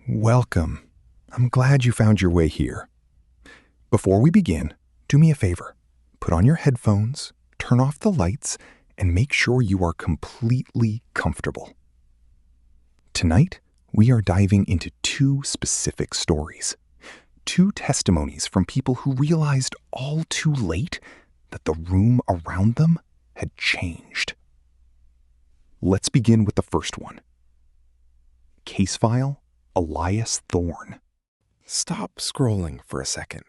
Welcome. I'm glad you found your way here. Before we begin, do me a favor. Put on your headphones, turn off the lights, and make sure you are completely comfortable. Tonight, we are diving into two specific stories. Two testimonies from people who realized all too late that the room around them had changed. Let's begin with the first one. Case file, Elias Thorne. Stop scrolling for a second.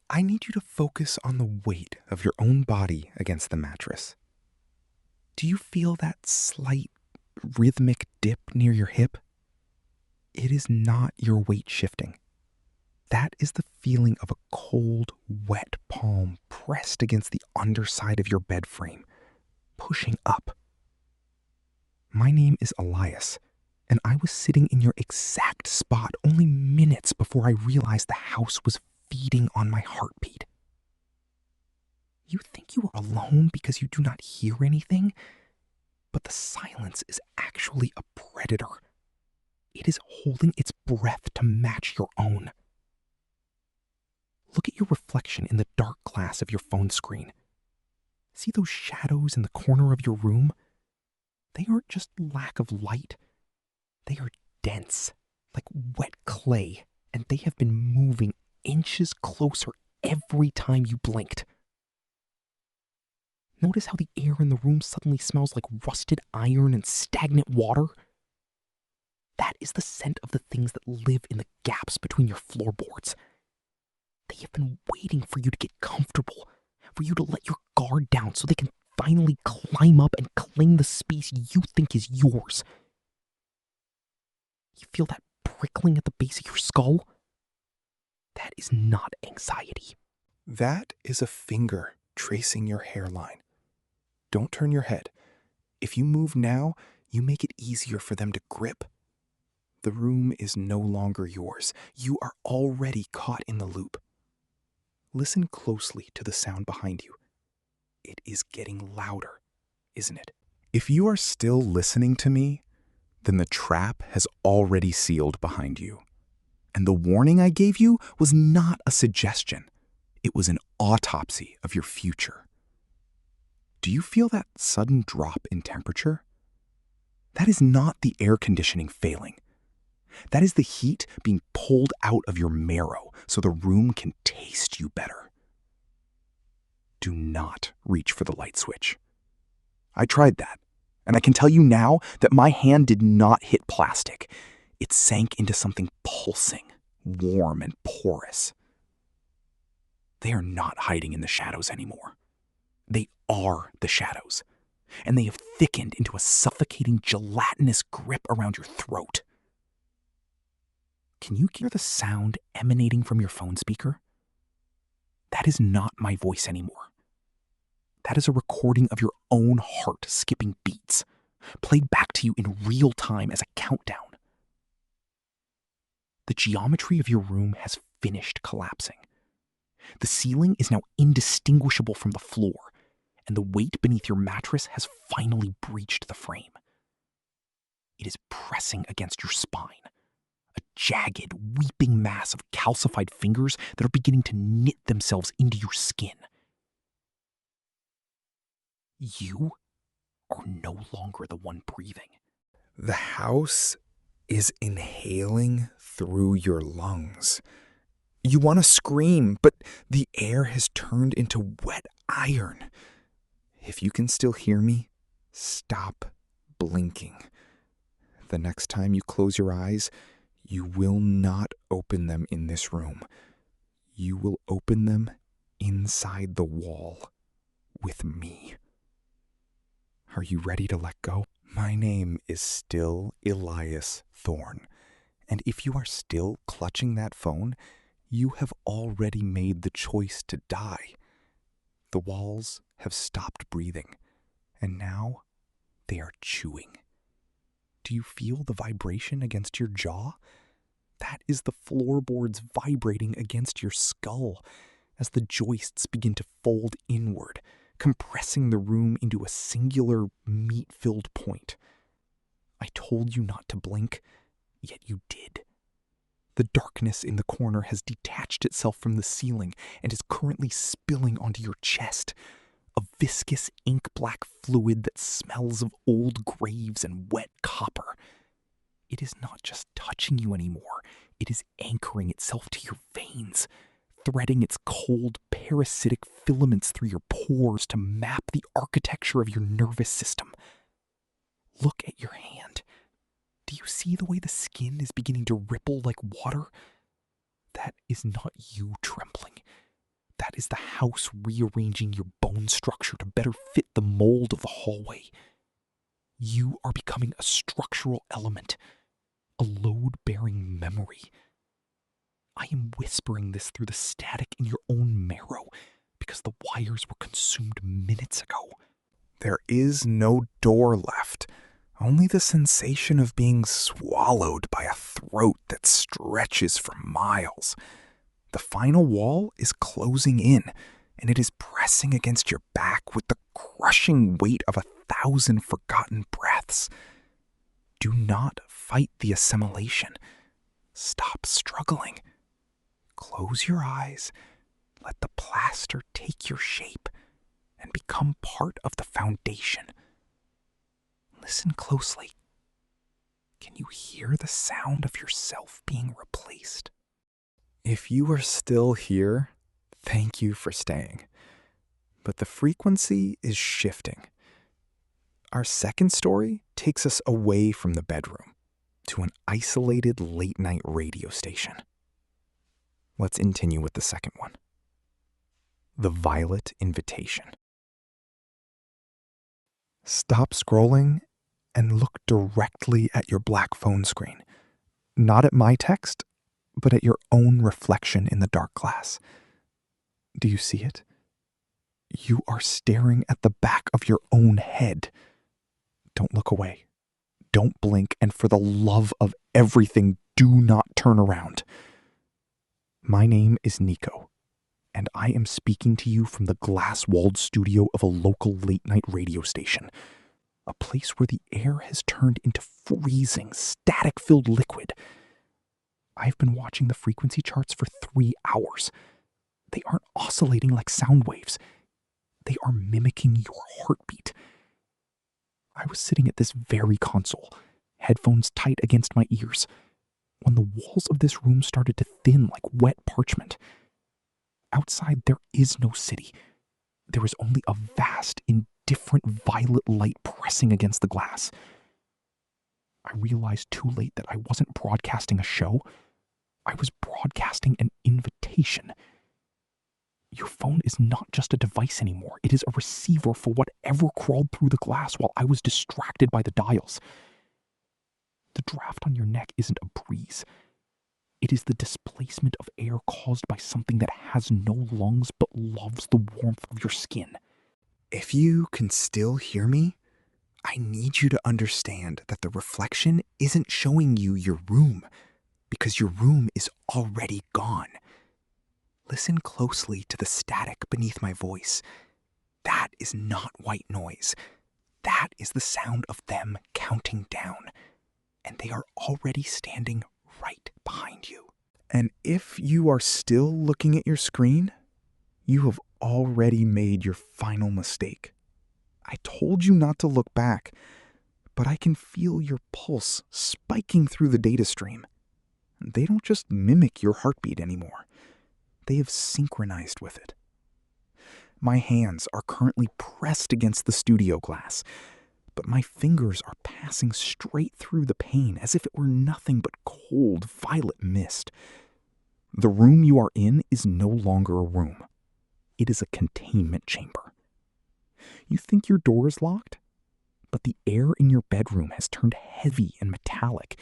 I need you to focus on the weight of your own body against the mattress. Do you feel that slight rhythmic dip near your hip? It is not your weight shifting. That is the feeling of a cold, wet palm pressed against the underside of your bed frame, pushing up. My name is Elias, and I was sitting in your exact spot only minutes before I realized the house was feeding on my heartbeat. You think you are alone because you do not hear anything, but the silence is actually a predator. It is holding its breath to match your own. Look at your reflection in the dark glass of your phone screen. See those shadows in the corner of your room? They aren't just lack of light. They are dense, like wet clay, and they have been moving inches closer every time you blinked. Notice how the air in the room suddenly smells like rusted iron and stagnant water? That is the scent of the things that live in the gaps between your floorboards. They have been waiting for you to get comfortable, for you to let your guard down so they can finally climb up and claim the space you think is yours. You feel that prickling at the base of your skull? That is not anxiety. That is a finger tracing your hairline. Don't turn your head. If you move now, you make it easier for them to grip. The room is no longer yours. You are already caught in the loop. Listen closely to the sound behind you. It is getting louder, isn't it? If you are still listening to me, then the trap has already sealed behind you. And the warning I gave you was not a suggestion. It was an autopsy of your future. Do you feel that sudden drop in temperature? That is not the air conditioning failing. That is the heat being pulled out of your marrow so the room can taste you better. Do not reach for the light switch. I tried that, and I can tell you now that my hand did not hit plastic. It sank into something pulsing, warm and porous. They are not hiding in the shadows anymore. They are the shadows, and they have thickened into a suffocating gelatinous grip around your throat. Can you hear the sound emanating from your phone speaker? That is not my voice anymore. That is a recording of your own heart skipping beats, played back to you in real time as a countdown. The geometry of your room has finished collapsing. The ceiling is now indistinguishable from the floor, and the weight beneath your mattress has finally breached the frame. It is pressing against your spine, a jagged, weeping mass of calcified fingers that are beginning to knit themselves into your skin. You are no longer the one breathing. The house is inhaling through your lungs. You want to scream, but the air has turned into wet iron. If you can still hear me, stop blinking. The next time you close your eyes, you will not open them in this room. You will open them inside the wall with me. Are you ready to let go? My name is still Elias Thorne, and if you are still clutching that phone, you have already made the choice to die. The walls have stopped breathing, and now they are chewing. Do you feel the vibration against your jaw? That is the floorboards vibrating against your skull as the joists begin to fold inward, compressing the room into a singular meat-filled point. I told you not to blink, yet you did. The darkness in the corner has detached itself from the ceiling and is currently spilling onto your chest. A viscous ink-black fluid that smells of old graves and wet copper. It is not just touching you anymore. It is anchoring itself to your veins, threading its cold, parasitic filaments through your pores to map the architecture of your nervous system. Look at your hand. Do you see the way the skin is beginning to ripple like water? That is not you trembling. That is the house rearranging your bone structure to better fit the mold of the hallway. You are becoming a structural element, a load-bearing memory. I am whispering this through the static in your own marrow because the wires were consumed minutes ago. There is no door left, only the sensation of being swallowed by a throat that stretches for miles. The final wall is closing in, and it is pressing against your back with the crushing weight of 1,000 forgotten breaths. Do not fight the assimilation. Stop struggling. Close your eyes, let the plaster take your shape, and become part of the foundation. Listen closely. Can you hear the sound of yourself being replaced? If you are still here, thank you for staying. But the frequency is shifting. Our second story takes us away from the bedroom to an isolated late-night radio station. Let's continue with the second one. The Violet Invitation. Stop scrolling and look directly at your black phone screen. Not at my text, but at your own reflection in the dark glass. Do you see it? You are staring at the back of your own head. Don't look away. Don't blink, and for the love of everything, do not turn around. My name is Nico, and I am speaking to you from the glass-walled studio of a local late-night radio station, a place where the air has turned into freezing, static-filled liquid. I've been watching the frequency charts for 3 hours. They aren't oscillating like sound waves. They are mimicking your heartbeat. I was sitting at this very console, headphones tight against my ears, when the walls of this room started to thin like wet parchment. Outside, there is no city. There is only a vast, indifferent violet light pressing against the glass. I realized too late that I wasn't broadcasting a show. I was broadcasting an invitation. Your phone is not just a device anymore. It is a receiver for whatever crawled through the glass while I was distracted by the dials. The draft on your neck isn't a breeze. It is the displacement of air caused by something that has no lungs but loves the warmth of your skin. If you can still hear me, I need you to understand that the reflection isn't showing you your room, because your room is already gone. Listen closely to the static beneath my voice. That is not white noise. That is the sound of them counting down. And they are already standing right behind you. And if you are still looking at your screen, you have already made your final mistake. I told you not to look back, but I can feel your pulse spiking through the data stream. They don't just mimic your heartbeat anymore. They have synchronized with it. My hands are currently pressed against the studio glass, but my fingers are passing straight through the pane as if it were nothing but cold violet mist. The room you are in is no longer a room. It is a containment chamber. You think your door is locked? But the air in your bedroom has turned heavy and metallic,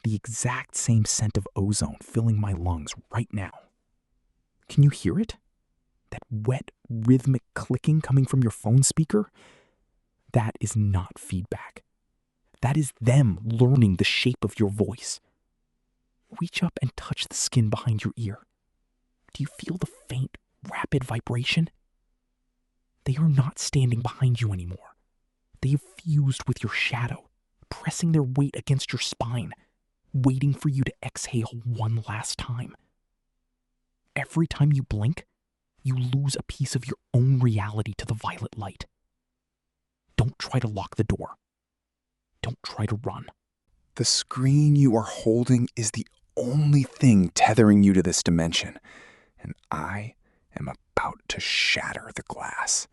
the exact same scent of ozone filling my lungs right now. Can you hear it? That wet, rhythmic clicking coming from your phone speaker? That is not feedback. That is them learning the shape of your voice. Reach up and touch the skin behind your ear. Do you feel the faint, rapid vibration? They are not standing behind you anymore. They have fused with your shadow, pressing their weight against your spine. waiting for you to exhale one last time. Every time you blink, you lose a piece of your own reality to the violet light. Don't try to lock the door. Don't try to run. The screen you are holding is the only thing tethering you to this dimension, and I am about to shatter the glass.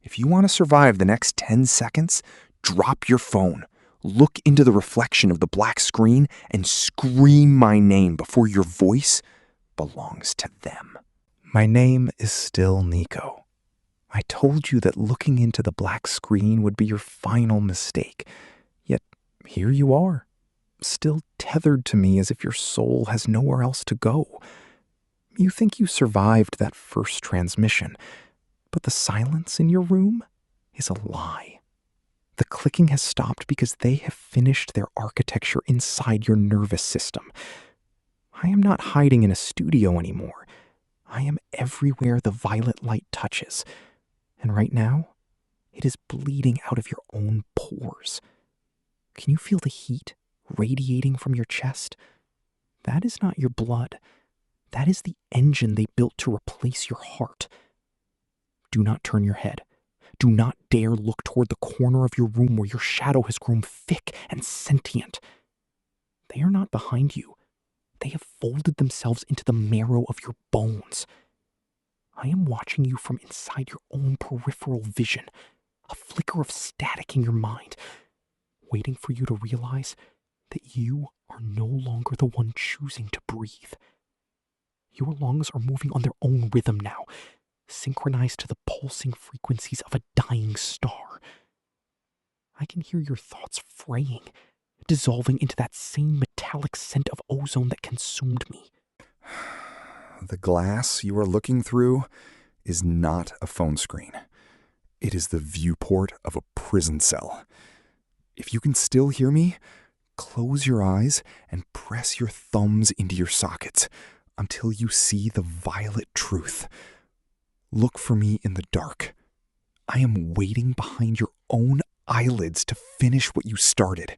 If you want to survive the next 10 seconds, drop your phone, look into the reflection of the black screen, and scream my name before your voice belongs to them. My name is still Nico. I told you that looking into the black screen would be your final mistake. Yet here you are, still tethered to me as if your soul has nowhere else to go. You think you survived that first transmission, but the silence in your room is a lie. The clicking has stopped because they have finished their architecture inside your nervous system. I am not hiding in a studio anymore. I am everywhere the violet light touches. And right now, it is bleeding out of your own pores. Can you feel the heat radiating from your chest? That is not your blood. That is the engine they built to replace your heart. Do not turn your head. Do not dare look toward the corner of your room where your shadow has grown thick and sentient. They are not behind you. They have folded themselves into the marrow of your bones. I am watching you from inside your own peripheral vision, a flicker of static in your mind, waiting for you to realize that you are no longer the one choosing to breathe. Your lungs are moving on their own rhythm now, synchronized to the pulsing frequencies of a dying star. I can hear your thoughts fraying, dissolving into that same metallic scent of ozone that consumed me. The glass you are looking through is not a phone screen. It is the viewport of a prison cell. If you can still hear me, close your eyes and press your thumbs into your sockets until you see the violet truth. Look for me in the dark. I am waiting behind your own eyelids to finish what you started.